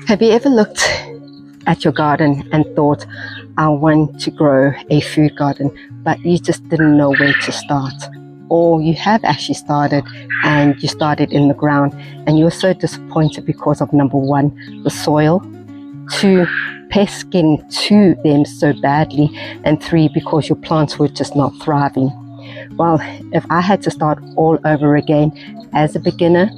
Have you ever looked at your garden and thought, I want to grow a food garden, but you just didn't know where to start? Or you have actually started and you started in the ground and you're so disappointed because of, number one, the soil, two, pests getting to them so badly, and three, because your plants were just not thriving. Well, if I had to start all over again as a beginner,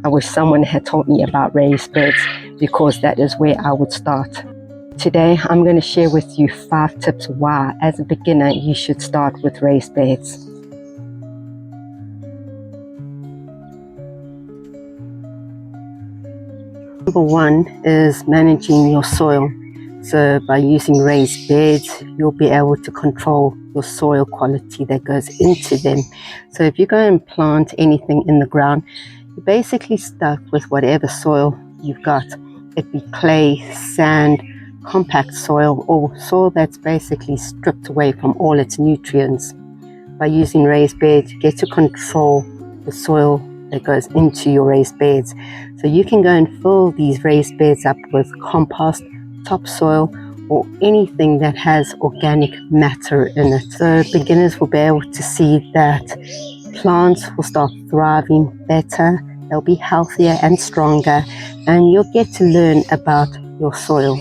I wish someone had taught me about raised beds, because that is where I would start. Today, I'm going to share with you 5 tips why, as a beginner, you should start with raised beds. Number 1 is managing your soil. So by using raised beds, you'll be able to control your soil quality that goes into them. So if you go and plant anything in the ground, you're basically stuck with whatever soil you've got. It be clay, sand, compact soil, or soil that's basically stripped away from all its nutrients. By using raised beds, you get to control the soil that goes into your raised beds. So you can go and fill these raised beds up with compost, topsoil, or anything that has organic matter in it. So beginners will be able to see that plants will start thriving better, they'll be healthier and stronger, and you'll get to learn about your soil.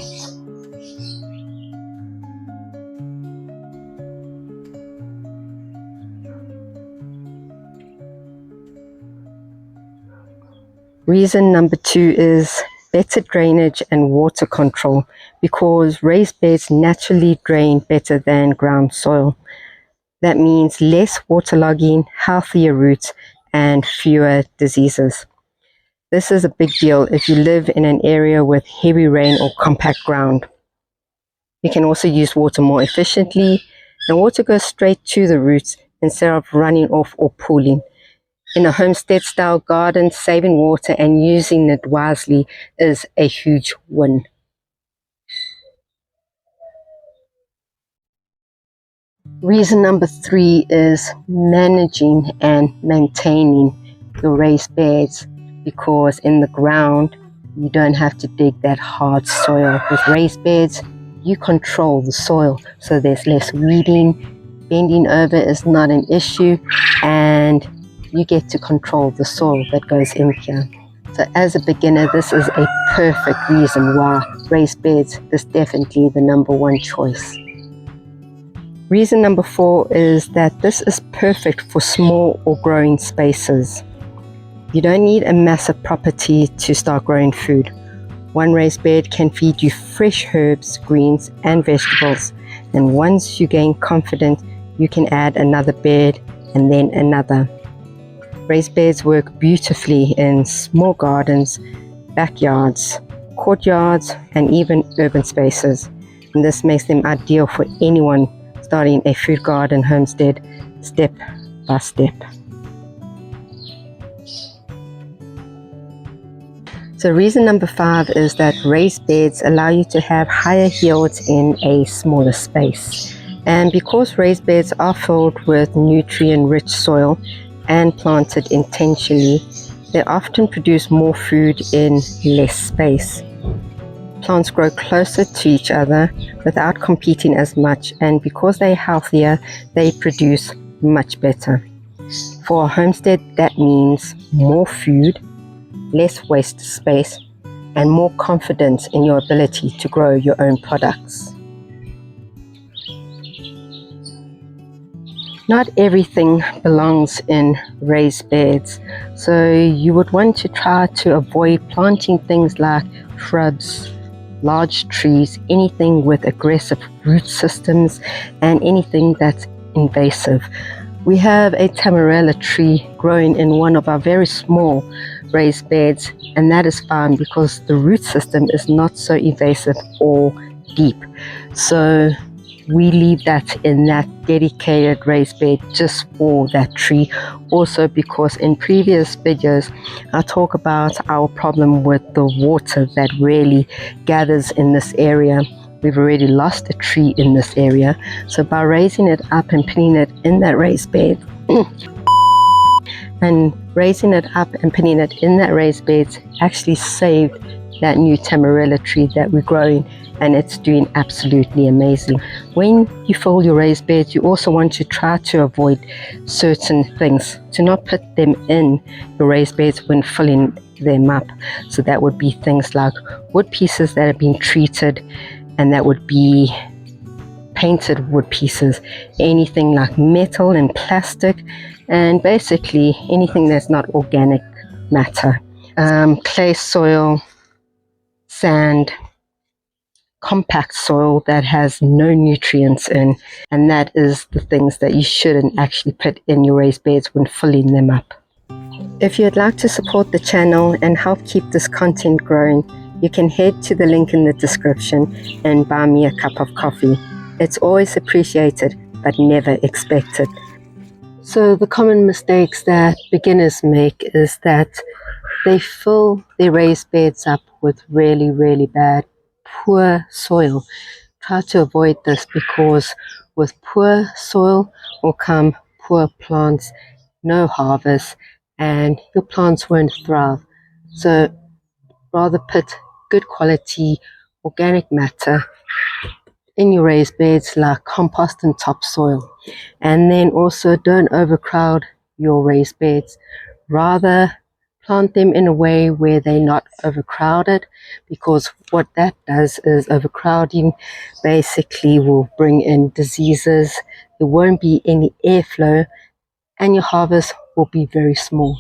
Reason number 2 is better drainage and water control, because raised beds naturally drain better than ground soil. That means less waterlogging, healthier roots, and fewer diseases. This is a big deal if you live in an area with heavy rain or compact ground. You can also use water more efficiently, and water goes straight to the roots instead of running off or pooling. In a homestead style garden, saving water and using it wisely is a huge win. Reason number 3 is managing and maintaining your raised beds, because in the ground you don't have to dig that hard soil. With raised beds, you control the soil, so there's less weeding, bending over is not an issue, and you get to control the soil that goes in here. So as a beginner, this is a perfect reason why raised beds is definitely the number 1 choice. Reason number 4 is that this is perfect for small or growing spaces. You don't need a massive property to start growing food. 1 raised bed can feed you fresh herbs, greens, and vegetables. And once you gain confidence, you can add another bed and then another. Raised beds work beautifully in small gardens, backyards, courtyards, and even urban spaces. And this makes them ideal for anyone starting a food garden homestead step by step. So reason number 5 is that raised beds allow you to have higher yields in a smaller space. And because raised beds are filled with nutrient-rich soil and planted intentionally, they often produce more food in less space. Plants grow closer to each other without competing as much, and because they're healthier, they produce much better. For a homestead, that means more food, less waste space, and more confidence in your ability to grow your own products. Not everything belongs in raised beds, so you would want to try to avoid planting things like shrubs, large trees, anything with aggressive root systems, and anything that's invasive. We have a tamarella tree growing in one of our very small raised beds, and that is fine because the root system is not so invasive or deep. So we leave that in that dedicated raised bed just for that tree. Also because in previous videos I talk about our problem with the water that really gathers in this area. We've already lost a tree in this area, so by raising it up and putting it in that raised bed and raising it up and putting it in that raised bed actually saved that new tamarilla tree that we're growing, and it's doing absolutely amazing. When you fill your raised beds, you also want to try to avoid certain things, to not put them in your raised beds when filling them up. So that would be things like wood pieces that have been treated, and that would be painted wood pieces, anything like metal and plastic, and basically anything that's not organic matter. Clay soil, sand, compact soil that has no nutrients in, and that is the things that you shouldn't actually put in your raised beds when filling them up. If you'd like to support the channel and help keep this content growing, you can head to the link in the description and buy me a cup of coffee. It's always appreciated, but never expected. So the common mistakes that beginners make is that they fill their raised beds up with really, really bad, poor soil. Try to avoid this, because with poor soil will come poor plants, no harvest, and your plants won't thrive. So rather put good quality organic matter in your raised beds, like compost and topsoil. And then also don't overcrowd your raised beds. Rather plant them in a way where they're not overcrowded, because what that does is overcrowding basically will bring in diseases. There won't be any airflow, and your harvest will be very small.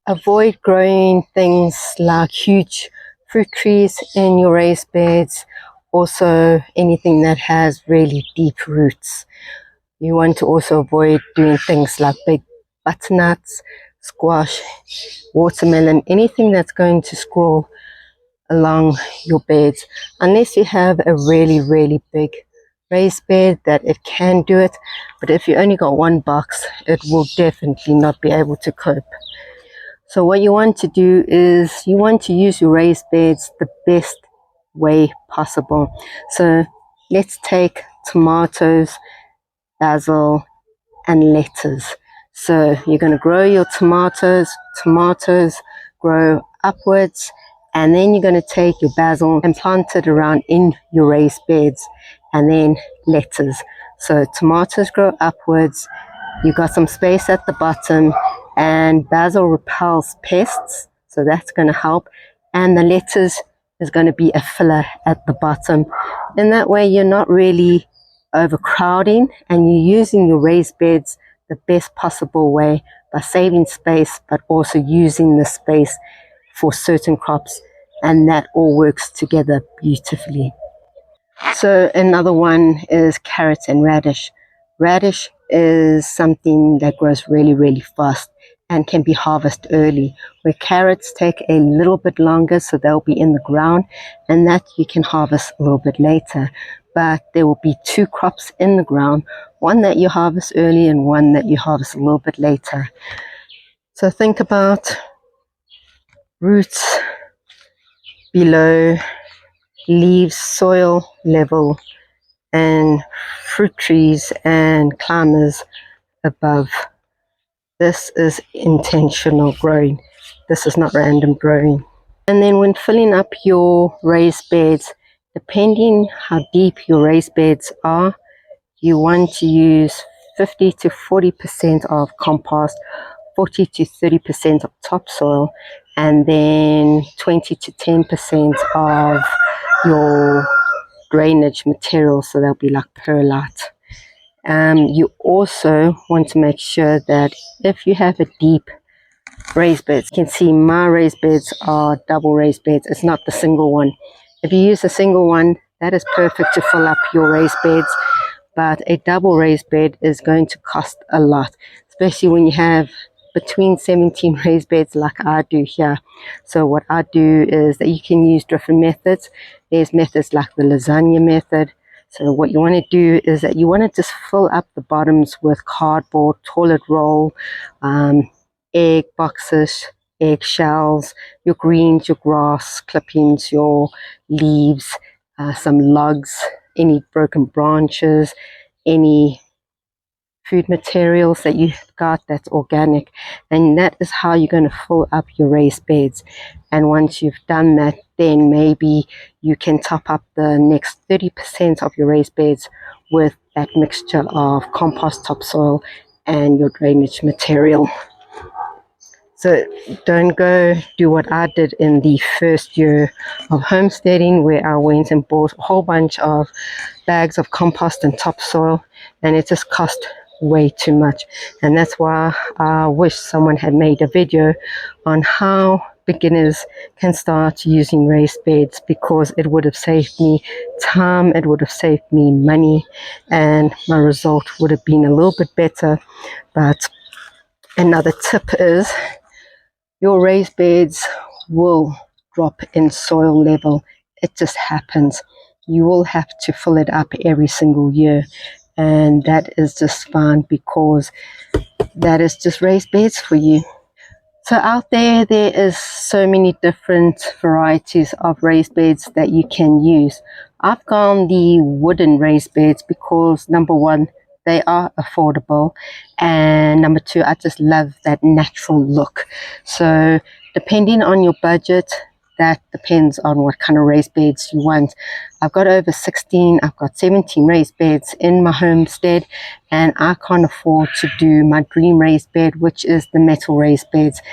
Avoid growing things like huge fruit trees in your raised beds. Also anything that has really deep roots. You want to also avoid doing things like big butternuts, squash, watermelon, anything that's going to scroll along your beds, unless you have a really, really big raised bed that it can do it. But if you only got one box, it will definitely not be able to cope. So what you want to do is you want to use your raised beds the best way possible. So let's take tomatoes, basil, and lettuce. So you're going to grow your tomatoes grow upwards, and then you're going to take your basil and plant it around in your raised beds, and then lettuce. So tomatoes grow upwards, you got some space at the bottom, and basil repels pests, so that's going to help. And the lettuce is going to be a filler at the bottom. And that way you're not really overcrowding, and you're using your raised beds the best possible way by saving space, but also using the space for certain crops, and that all works together beautifully. So another one is carrots and radish. Radish is something that grows really, really fast and can be harvested early, where carrots take a little bit longer, so they'll be in the ground, and that you can harvest a little bit later. But there will be two crops in the ground, one that you harvest early and one that you harvest a little bit later. So think about roots below, leaves soil level, and fruit trees and climbers above. This is intentional growing. This is not random growing. And then when filling up your raised beds, depending how deep your raised beds are, you want to use 50 to 40% of compost, 40 to 30% of topsoil, and then 20 to 10% of your drainage material, so they'll be like perlite. You also want to make sure that if you have a deep raised bed, you can see my raised beds are double raised beds. It's not the single one. If you use a single one, that is perfect to fill up your raised beds, but a double raised bed is going to cost a lot, especially when you have between 17 raised beds like I do here. So what I do is that you can use different methods. There's methods like the lasagna method. So what you want to do is that you want to just fill up the bottoms with cardboard, toilet roll, egg boxes, egg shells, your greens, your grass clippings, your leaves, some logs, any broken branches, any food materials that you've got that's organic, and that is how you're going to fill up your raised beds. And once you've done that, then maybe you can top up the next 30% of your raised beds with that mixture of compost, topsoil, and your drainage material. So don't go do what I did in the first year of homesteading, where I went and bought a whole bunch of bags of compost and topsoil, and it just cost way too much. And that's why I wish someone had made a video on how beginners can start using raised beds, because it would have saved me time, it would have saved me money, and my result would have been a little bit better. But another tip is your raised beds will drop in soil level. It just happens. You will have to fill it up every single year, and that is just fine, because that is just raised beds for you. So out there is so many different varieties of raised beds that you can use. I've gone the wooden raised beds because, number one, they are affordable, and number two, I just love that natural look. So depending on your budget, that depends on what kind of raised beds you want. I've got over 16, I've got 17 raised beds in my homestead, and I can't afford to do my dream raised bed, which is the metal raised beds.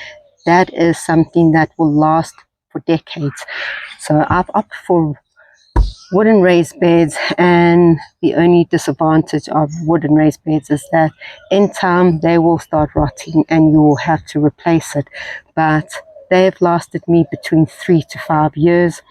That is something that will last for decades. So I've opted for wooden raised beds, and the only disadvantage of wooden raised beds is that in time they will start rotting and you will have to replace it. But they've lasted me between 3 to 5 years.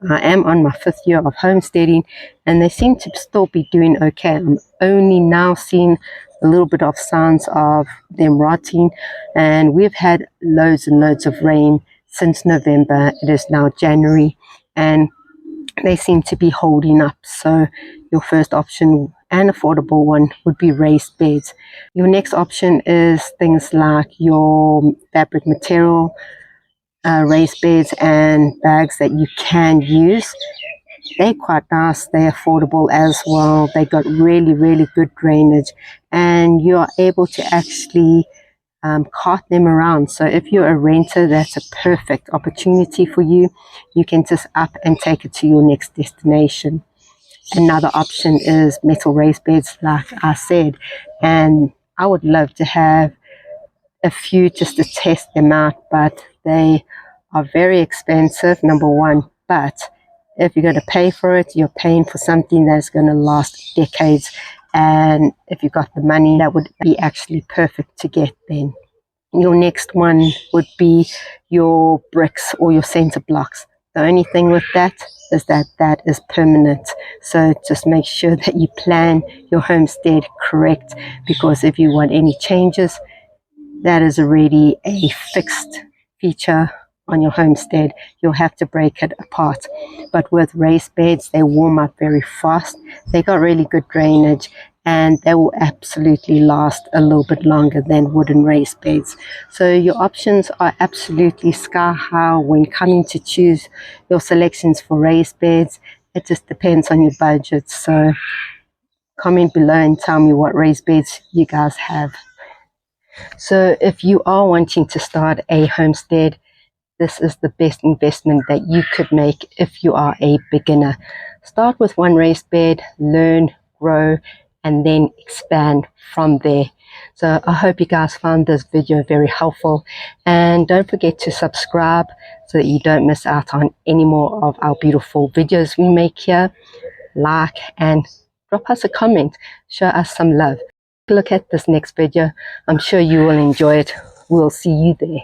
I am on my 5th year of homesteading, and they seem to still be doing okay. I'm only now seeing a little bit of signs of them rotting, and we've had loads and loads of rain since November. It is now January, and they seem to be holding up. So your first option, an affordable one, would be raised beds. Your next option is things like your fabric material, raised beds and bags that you can use. They're quite nice, they're affordable as well. They got really, really good drainage, and you are able to actually cart them around. So if you're a renter, that's a perfect opportunity for you. You can just up and take it to your next destination. Another option is metal raised beds, like I said, and I would love to have a few just to test them out, but they are very expensive, number one. But if you're going to pay for it, you're paying for something that's going to last decades. And if you've got the money, that would be actually perfect to get then. Your next one would be your bricks or your center blocks. The only thing with that is that that is permanent. So just make sure that you plan your homestead correct, because if you want any changes, that is already a fixed feature on your homestead. You'll have to break it apart. But with raised beds, they warm up very fast. They got really good drainage, and they will absolutely last a little bit longer than wooden raised beds. So your options are absolutely sky high when coming to choose your selections for raised beds. It just depends on your budget. So comment below and tell me what raised beds you guys have. So if you are wanting to start a homestead, this is the best investment that you could make if you are a beginner. Start with one raised bed, learn, grow, and then expand from there. So I hope you guys found this video very helpful, and don't forget to subscribe so that you don't miss out on any more of our beautiful videos we make here. Like and drop us a comment, show us some love. Look at this next video. I'm sure you will enjoy it. We'll see you there.